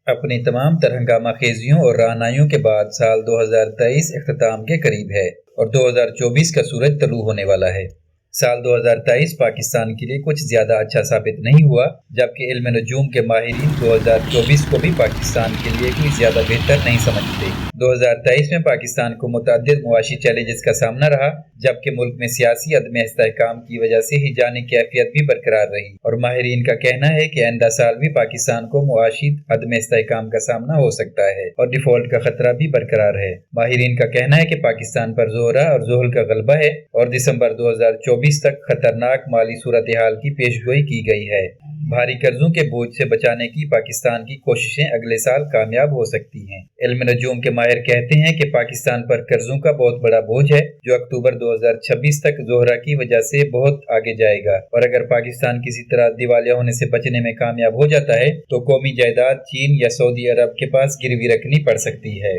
اپنی تمام تر ہنگامہ خیزیوں اور رہنائیوں کے بعد سال 2023 اختتام کے قریب ہے اور 2024 کا سورج طلوع ہونے والا ہے۔ سال 2023 پاکستان کے لیے کچھ زیادہ اچھا ثابت نہیں ہوا، جبکہ علم نجوم کے ماہرین 2024 کو بھی پاکستان کے لیے کوئی زیادہ بہتر نہیں سمجھتے۔ 2023 میں پاکستان کو متعدد معاشی چیلنجز کا سامنا رہا، جبکہ ملک میں سیاسی عدم استحکام کی وجہ سے ہیجانی کیفیت بھی برقرار رہی، اور ماہرین کا کہنا ہے کہ آئندہ سال بھی پاکستان کو معاشی عدم استحکام کا سامنا ہو سکتا ہے اور ڈیفالٹ کا خطرہ بھی برقرار ہے۔ ماہرین کا کہنا ہے کہ پاکستان پر زہرہ اور زحل کا غلبہ ہے اور دسمبر 2024 تک خطرناک مالی صورتحال کی پیشگوئی کی گئی ہے۔ بھاری قرضوں کے بوجھ سے بچانے کی پاکستان کی کوششیں اگلے سال کامیاب ہو سکتی ہیں۔ علم نجوم کے ماہر کہتے ہیں کہ پاکستان پر قرضوں کا بہت بڑا بوجھ ہے، جو اکتوبر 2026 تک زہرہ کی وجہ سے بہت آگے جائے گا، اور اگر پاکستان کسی طرح دیوالیہ ہونے سے بچنے میں کامیاب ہو جاتا ہے تو قومی جائیداد چین یا سعودی عرب کے پاس گروی رکھنی پڑ سکتی ہے۔